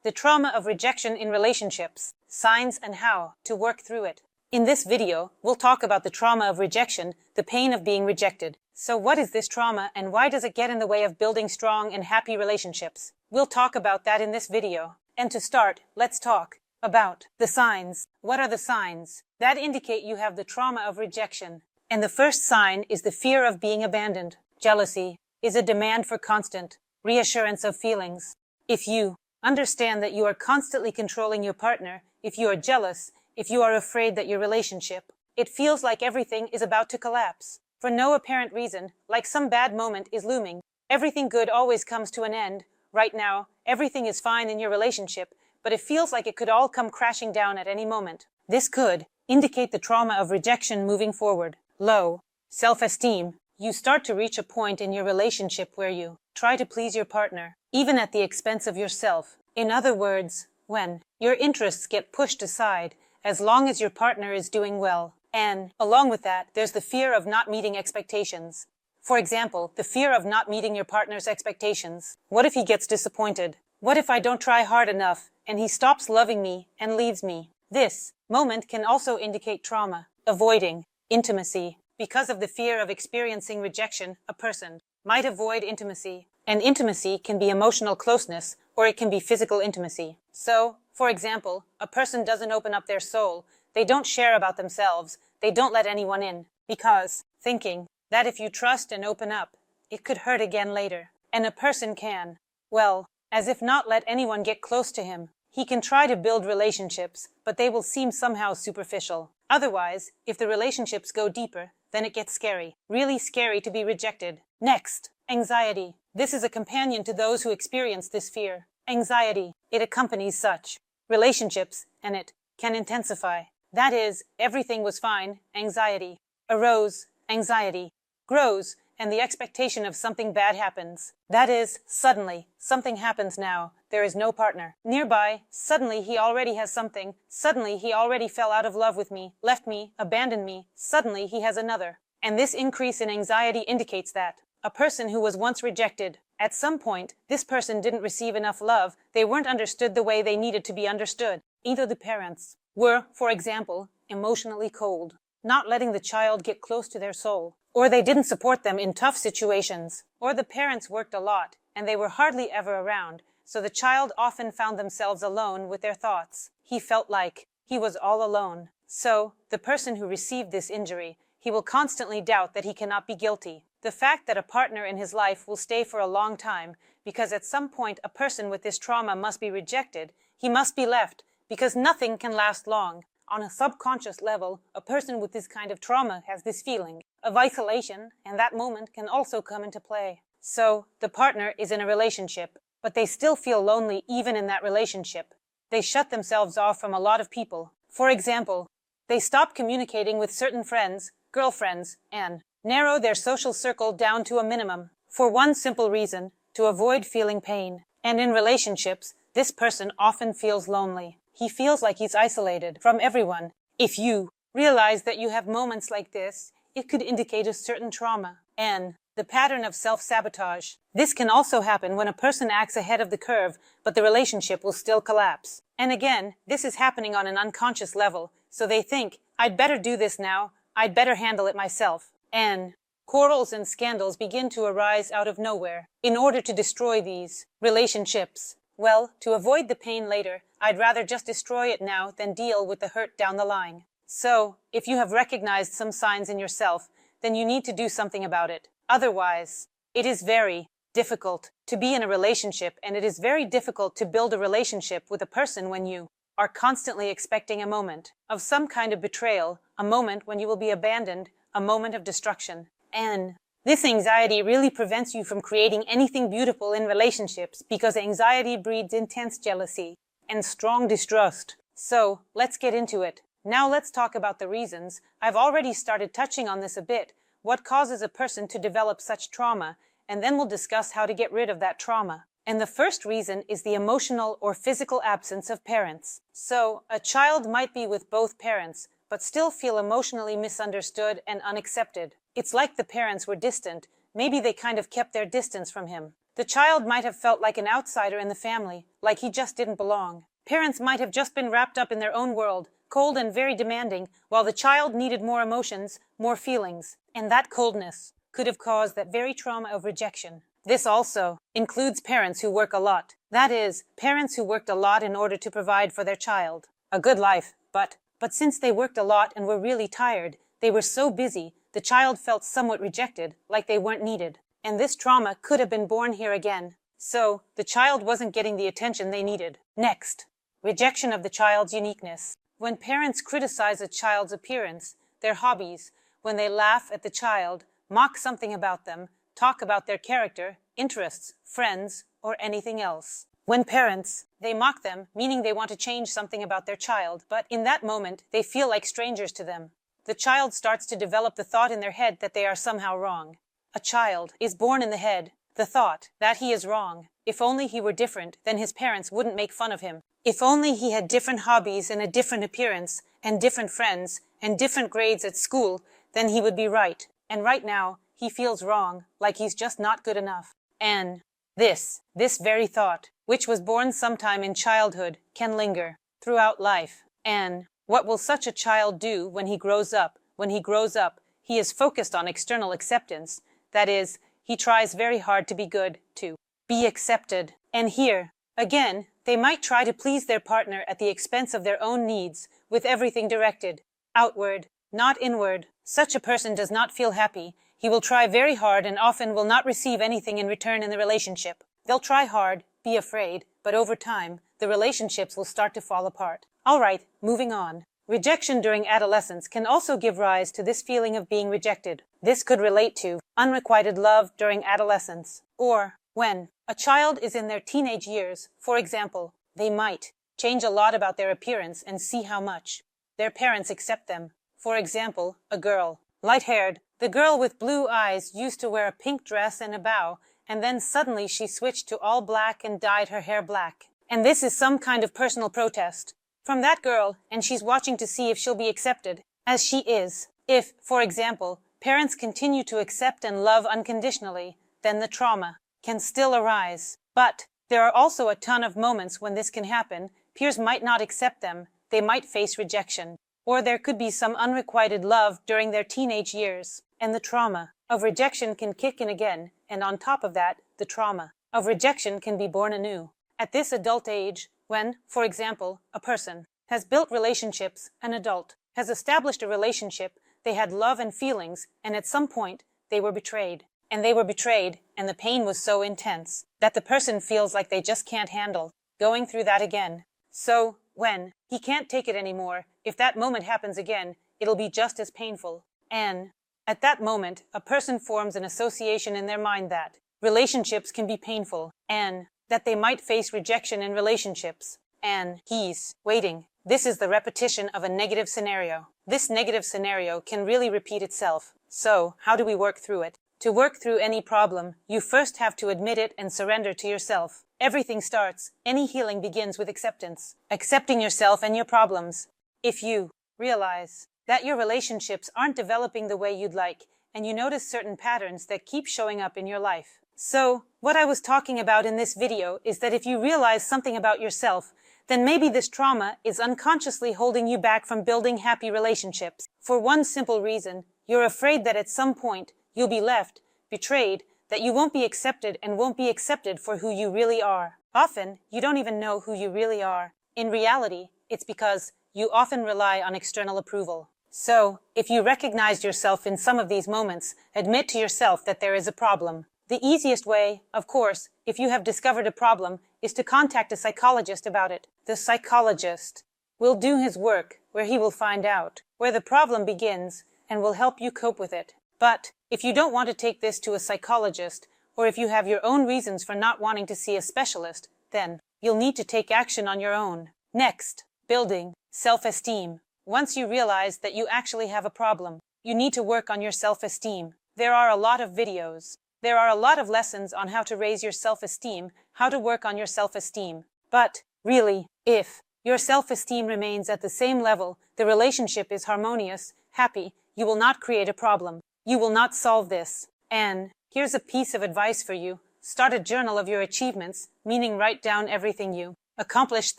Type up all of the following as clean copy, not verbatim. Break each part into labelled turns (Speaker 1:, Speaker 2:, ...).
Speaker 1: The trauma of rejection in relationships, signs and how to work through it. In this video, we'll talk about the trauma of rejection, the pain of being rejected. So what is this trauma and why does it get in the way of building strong and happy relationships? We'll talk about that in this video. And to start, let's talk about the signs. What are the signs that indicate you have the trauma of rejection? And the first sign is the fear of being abandoned. Jealousy is a demand for constant reassurance of feelings. If you understand that you are constantly controlling your partner, if you are jealous, if you are afraid that your relationship, it feels like everything is about to collapse. For no apparent reason, like some bad moment is looming. Everything good always comes to an end. Right now, everything is fine in your relationship, but it feels like it could all come crashing down at any moment. This could indicate the trauma of rejection moving forward. Low self-esteem. You start to reach a point in your relationship where you try to please your partner, even at the expense of yourself. In other words, when your interests get pushed aside, as long as your partner is doing well. And, along with that, there's the fear of not meeting expectations. For example, the fear of not meeting your partner's expectations. What if he gets disappointed? What if I don't try hard enough, and he stops loving me and leaves me? This moment can also indicate trauma. Avoiding intimacy. Because of the fear of experiencing rejection, a person might avoid intimacy. And intimacy can be emotional closeness, or it can be physical intimacy. So, for example, a person doesn't open up their soul. They don't share about themselves. They don't let anyone in. Because, thinking that if you trust and open up, it could hurt again later. And a person can, well, as if not let anyone get close to him. He can try to build relationships, but they will seem somehow superficial. Otherwise, if the relationships go deeper, then it gets scary. Really scary to be rejected. Next, anxiety. This is a companion to those who experience this fear. Anxiety, it accompanies such relationships, and it can intensify. That is, everything was fine, anxiety arose, anxiety grows, and the expectation of something bad happens. That is, suddenly, something happens now. There is no partner nearby. Suddenly he already has something. Suddenly he already fell out of love with me, left me, abandoned me. Suddenly he has another. And this increase in anxiety indicates that a person who was once rejected, at some point, this person didn't receive enough love. They weren't understood the way they needed to be understood. Either the parents were, for example, emotionally cold, not letting the child get close to their soul, or they didn't support them in tough situations, or the parents worked a lot, and they were hardly ever around, so the child often found themselves alone with their thoughts. He felt like he was all alone. So, the person who received this injury, he will constantly doubt that he cannot be guilty. The fact that a partner in his life will stay for a long time, because at some point a person with this trauma must be rejected, he must be left, because nothing can last long. On a subconscious level, a person with this kind of trauma has this feeling of isolation, and that moment can also come into play. So, the partner is in a relationship, but they still feel lonely even in that relationship. They shut themselves off from a lot of people. For example, they stop communicating with certain friends, girlfriends, and narrow their social circle down to a minimum. For one simple reason, to avoid feeling pain. And in relationships, this person often feels lonely. He feels like he's isolated from everyone. If you realize that you have moments like this, it could indicate a certain trauma. And the pattern of self-sabotage. This can also happen when a person acts ahead of the curve, but the relationship will still collapse. And again, this is happening on an unconscious level, so they think, I'd better do this now, I'd better handle it myself. And quarrels and scandals begin to arise out of nowhere in order to destroy these relationships. Well, to avoid the pain later, I'd rather just destroy it now than deal with the hurt down the line. So, if you have recognized some signs in yourself, then you need to do something about it. Otherwise, it is very difficult to be in a relationship, and it is very difficult to build a relationship with a person when you are constantly expecting a moment of some kind of betrayal, a moment when you will be abandoned, a moment of destruction. And this anxiety really prevents you from creating anything beautiful in relationships because anxiety breeds intense jealousy and strong distrust. So, let's get into it. Now let's talk about the reasons. I've already started touching on this a bit. What causes a person to develop such trauma, and then we'll discuss how to get rid of that trauma. And the first reason is the emotional or physical absence of parents. So, a child might be with both parents, but still feel emotionally misunderstood and unaccepted. It's like the parents were distant. Maybe they kind of kept their distance from him. The child might have felt like an outsider in the family, like he just didn't belong. Parents might have just been wrapped up in their own world, cold and very demanding, while the child needed more emotions, more feelings, and that coldness could have caused that very trauma of rejection. This also includes parents who work a lot. That is, parents who worked a lot in order to provide for their child a good life, but since they worked a lot and were really tired, they were so busy, the child felt somewhat rejected, like they weren't needed. And this trauma could have been born here again. So, the child wasn't getting the attention they needed. Next, rejection of the child's uniqueness. When parents criticize a child's appearance, their hobbies, when they laugh at the child, mock something about them, talk about their character, interests, friends, or anything else. When parents, they mock them, meaning they want to change something about their child, but in that moment, they feel like strangers to them. The child starts to develop the thought in their head that they are somehow wrong. A child is born in the head, the thought that he is wrong. If only he were different, then his parents wouldn't make fun of him. If only he had different hobbies and a different appearance, and different friends, and different grades at school, then he would be right. And right now, he feels wrong, like he's just not good enough. And this very thought, which was born sometime in childhood, can linger throughout life. And what will such a child do when he grows up? When he grows up, he is focused on external acceptance. That is, he tries very hard to be good, to be accepted. And here, again, they might try to please their partner at the expense of their own needs, with everything directed outward, not inward. Such a person does not feel happy. He will try very hard and often will not receive anything in return in the relationship. They'll try hard, be afraid, but over time, the relationships will start to fall apart. All right, moving on. Rejection during adolescence can also give rise to this feeling of being rejected. This could relate to unrequited love during adolescence, or when a child is in their teenage years. For example, they might change a lot about their appearance and see how much their parents accept them. For example, a girl, light-haired, the girl with blue eyes used to wear a pink dress and a bow, and then suddenly she switched to all black and dyed her hair black. And this is some kind of personal protest from that girl, and she's watching to see if she'll be accepted as she is. If, for example, parents continue to accept and love unconditionally, then the trauma can still arise. But there are also a ton of moments when this can happen. Peers might not accept them, they might face rejection, or there could be some unrequited love during their teenage years, and the trauma of rejection can kick in again, and on top of that, the trauma of rejection can be born anew. At this adult age, when, for example, a person has built relationships, an adult has established a relationship, they had love and feelings, and at some point, they were betrayed. And they were betrayed, and the pain was so intense that the person feels like they just can't handle going through that again. So, when he can't take it anymore, if that moment happens again, it'll be just as painful. And at that moment, a person forms an association in their mind that relationships can be painful, and that they might face rejection in relationships. And he's waiting. This is the repetition of a negative scenario. This negative scenario can really repeat itself. So, how do we work through it? To work through any problem, you first have to admit it and surrender to yourself. Everything starts, any healing begins with acceptance. Accepting yourself and your problems. If you realize that your relationships aren't developing the way you'd like, and you notice certain patterns that keep showing up in your life. So, what I was talking about in this video is that if you realize something about yourself, then maybe this trauma is unconsciously holding you back from building happy relationships. For one simple reason, you're afraid that at some point, you'll be left, betrayed, that you won't be accepted and won't be accepted for who you really are. Often, you don't even know who you really are. In reality, it's because you often rely on external approval. So, if you recognize yourself in some of these moments, admit to yourself that there is a problem. The easiest way, of course, if you have discovered a problem, is to contact a psychologist about it. The psychologist will do his work, where he will find out where the problem begins and will help you cope with it. But if you don't want to take this to a psychologist, or if you have your own reasons for not wanting to see a specialist, then you'll need to take action on your own. Next, building self-esteem. Once you realize that you actually have a problem, you need to work on your self-esteem. There are a lot of videos. There are a lot of lessons on how to raise your self-esteem, how to work on your self-esteem. But, really, if your self-esteem remains at the same level, the relationship is harmonious, happy, you will not create a problem. You will not solve this. And here's a piece of advice for you. Start a journal of your achievements, meaning write down everything you accomplished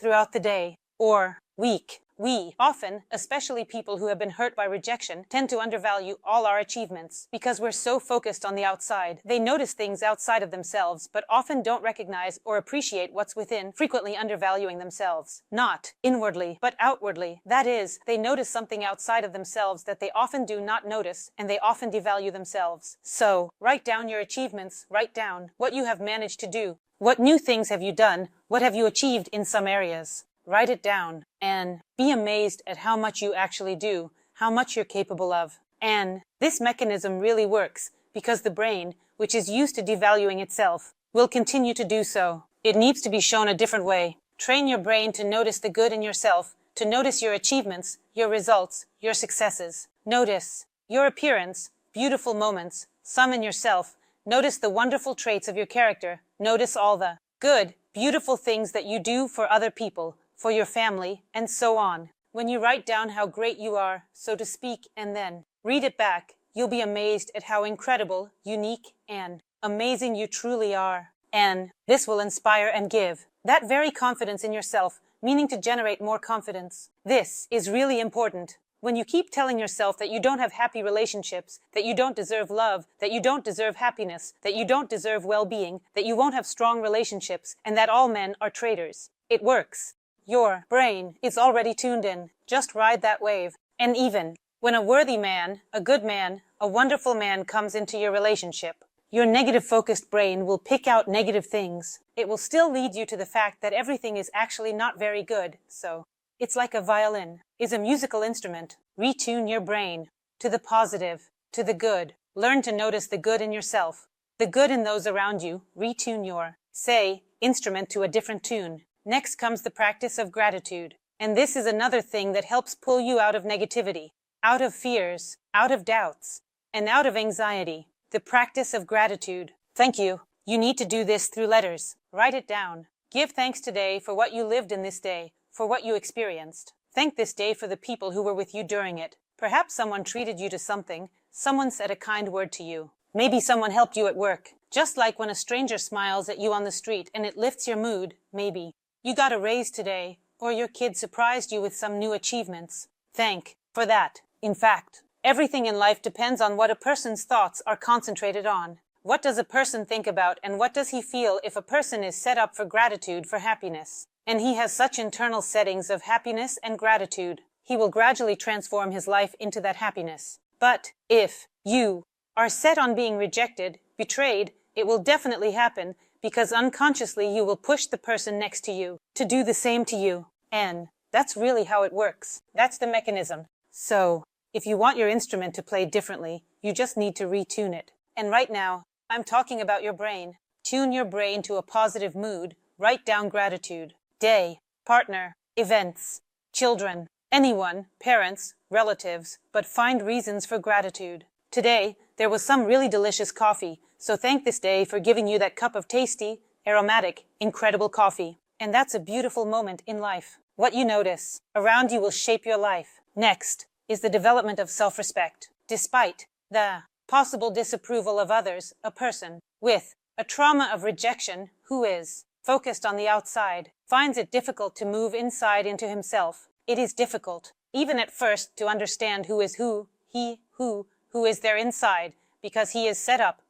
Speaker 1: throughout the day or week. We often, especially people who have been hurt by rejection, tend to undervalue all our achievements because we're so focused on the outside. They notice things outside of themselves, but often don't recognize or appreciate what's within, frequently undervaluing themselves. Not inwardly, but outwardly. That is, they notice something outside of themselves that they often do not notice, and they often devalue themselves. So, write down your achievements, write down what you have managed to do. What new things have you done? What have you achieved in some areas? Write it down and be amazed at how much you actually do, how much you're capable of. And this mechanism really works because the brain, which is used to devaluing itself, will continue to do so. It needs to be shown a different way. Train your brain to notice the good in yourself, to notice your achievements, your results, your successes. Notice your appearance, beautiful moments, some in yourself. Notice the wonderful traits of your character. Notice all the good, beautiful things that you do for other people, for your family, and so on. When you write down how great you are, so to speak, and then read it back, you'll be amazed at how incredible, unique, and amazing you truly are. And this will inspire and give that very confidence in yourself, meaning to generate more confidence. This is really important. When you keep telling yourself that you don't have happy relationships, that you don't deserve love, that you don't deserve happiness, that you don't deserve well-being, that you won't have strong relationships, and that all men are traitors, it works. Your brain is already tuned in. Just ride that wave. And even when a worthy man, a good man, a wonderful man comes into your relationship, your negative-focused brain will pick out negative things. It will still lead you to the fact that everything is actually not very good. So, it's like a violin is a musical instrument. Retune your brain to the positive, to the good. Learn to notice the good in yourself, the good in those around you. Retune your, say, instrument to a different tune. Next comes the practice of gratitude. And this is another thing that helps pull you out of negativity, out of fears, out of doubts, and out of anxiety. The practice of gratitude. Thank you. You need to do this through letters. Write it down. Give thanks today for what you lived in this day, for what you experienced. Thank this day for the people who were with you during it. Perhaps someone treated you to something. Someone said a kind word to you. Maybe someone helped you at work. Just like when a stranger smiles at you on the street and it lifts your mood, maybe. You got a raise today, or your kid surprised you with some new achievements. Thank for that. In fact, everything in life depends on what a person's thoughts are concentrated on. What does a person think about and what does he feel? If a person is set up for gratitude, for happiness, and he has such internal settings of happiness and gratitude, he will gradually transform his life into that happiness. But if you are set on being rejected, betrayed, it will definitely happen because unconsciously you will push the person next to you to do the same to you. And that's really how it works. That's the mechanism. So, if you want your instrument to play differently, you just need to retune it. And right now, I'm talking about your brain. Tune your brain to a positive mood. Write down gratitude. Day, partner, events, children, anyone, parents, relatives, but find reasons for gratitude. Today, there was some really delicious coffee, so thank this day for giving you that cup of tasty, aromatic, incredible coffee. And that's a beautiful moment in life. What you notice around you will shape your life. Next is the development of self-respect. Despite the possible disapproval of others, a person with a trauma of rejection who is focused on the outside finds it difficult to move inside into himself. It is difficult, even at first, to understand who is who, who is there inside, because he is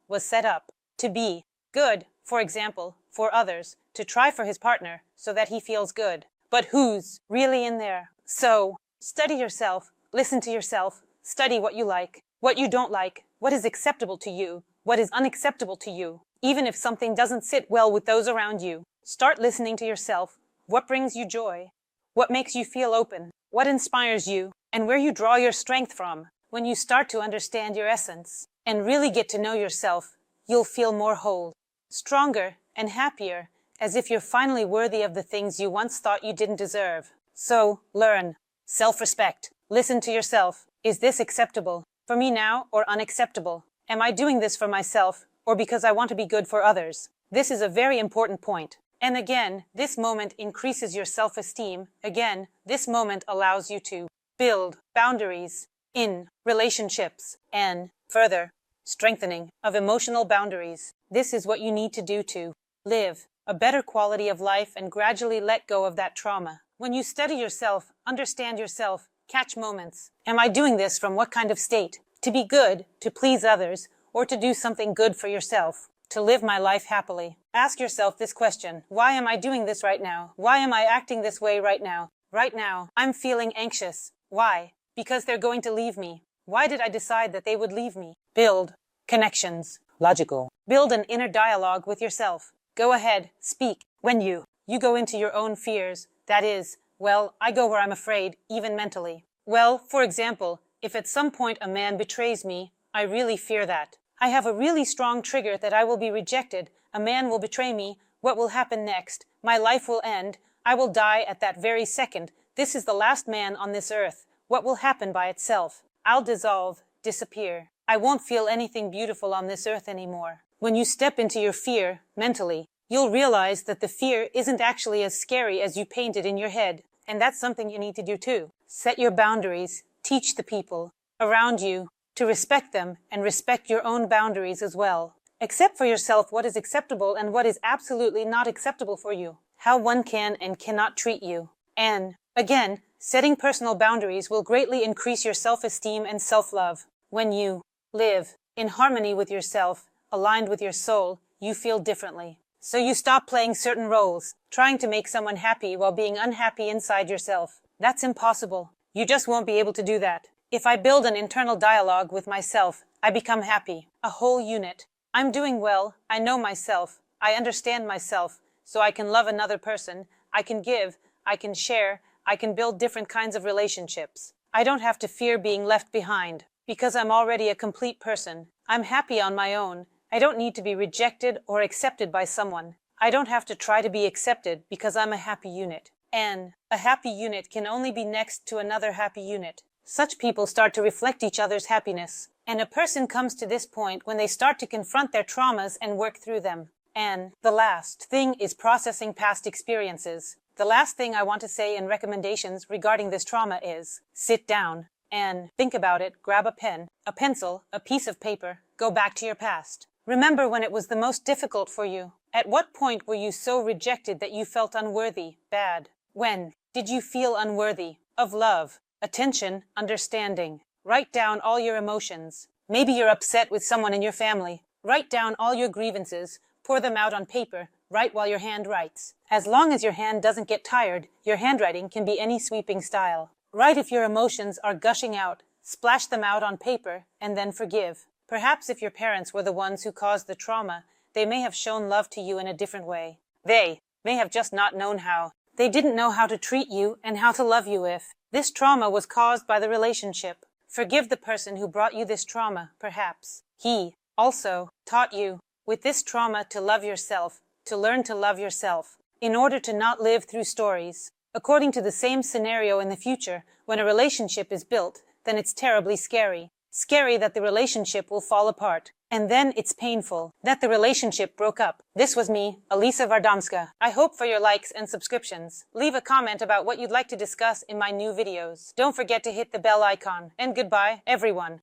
Speaker 1: was set up to be good, for example, for others, to try for his partner so that he feels good. But who's really in there? So, study yourself, listen to yourself, study what you like, what you don't like, what is acceptable to you, what is unacceptable to you. Even if something doesn't sit well with those around you, start listening to yourself. What brings you joy? What makes you feel open? What inspires you? And where you draw your strength from? When you start to understand your essence and really get to know yourself, you'll feel more whole, stronger, and happier, as if you're finally worthy of the things you once thought you didn't deserve. So, learn. Self-respect. Listen to yourself. Is this acceptable for me now or unacceptable? Am I doing this for myself or because I want to be good for others? This is a very important point. And again, this moment increases your self-esteem. Again, this moment allows you to build boundaries in relationships and further strengthening of emotional boundaries. This is what you need to do to live a better quality of life and gradually let go of that trauma. When you study yourself, understand yourself, catch moments. Am I doing this from what kind of state? To be good, to please others, or to do something good for yourself? To live my life happily. Ask yourself this question. Why am I doing this right now? Why am I acting this way right now? Right now, I'm feeling anxious. Why? Because they're going to leave me. Why did I decide that they would leave me? Build connections. Logical. Build an inner dialogue with yourself. Go ahead, speak. When you go into your own fears, that is, well, I go where I'm afraid, even mentally. Well, for example, if at some point a man betrays me, I really fear that. I have a really strong trigger that I will be rejected, a man will betray me, what will happen next? My life will end, I will die at that very second. This is the last man on this earth. What will happen by itself? I'll dissolve, disappear. I won't feel anything beautiful on this earth anymore. When you step into your fear, mentally, you'll realize that the fear isn't actually as scary as you paint it in your head. And that's something you need to do too. Set your boundaries, teach the people around you to respect them and respect your own boundaries as well. Accept for yourself what is acceptable and what is absolutely not acceptable for you. How one can and cannot treat you. And, again, setting personal boundaries will greatly increase your self-esteem and self-love. When you live in harmony with yourself, aligned with your soul, you feel differently. So you stop playing certain roles, trying to make someone happy while being unhappy inside yourself. That's impossible. You just won't be able to do that. If I build an internal dialogue with myself, I become happy, a whole unit. I'm doing well, I know myself, I understand myself, so I can love another person, I can give, I can share, I can build different kinds of relationships. I don't have to fear being left behind, because I'm already a complete person. I'm happy on my own. I don't need to be rejected or accepted by someone. I don't have to try to be accepted because I'm a happy unit. And a happy unit can only be next to another happy unit. Such people start to reflect each other's happiness. And a person comes to this point when they start to confront their traumas and work through them. And the last thing is processing past experiences. The last thing I want to say in recommendations regarding this trauma is sit down and think about it, grab a pen, a pencil, a piece of paper, go back to your past. Remember when it was the most difficult for you. At what point were you so rejected that you felt unworthy, bad? When did you feel unworthy of love, attention, understanding? Write down all your emotions. Maybe you're upset with someone in your family. Write down all your grievances, pour them out on paper, write while your hand writes. As long as your hand doesn't get tired, your handwriting can be any sweeping style. Write if your emotions are gushing out, splash them out on paper, and then forgive. Perhaps if your parents were the ones who caused the trauma, they may have shown love to you in a different way. They may have just not known how. They didn't know how to treat you and how to love you if this trauma was caused by the relationship. Forgive the person who brought you this trauma, perhaps. He also taught you with this trauma to love yourself, to learn to love yourself, in order to not live through stories. According to the same scenario in the future, when a relationship is built, then it's terribly scary. Scary that the relationship will fall apart. And then it's painful that the relationship broke up. This was me, Alisa Vardomska. I hope for your likes and subscriptions. Leave a comment about what you'd like to discuss in my new videos. Don't forget to hit the bell icon. And goodbye, everyone.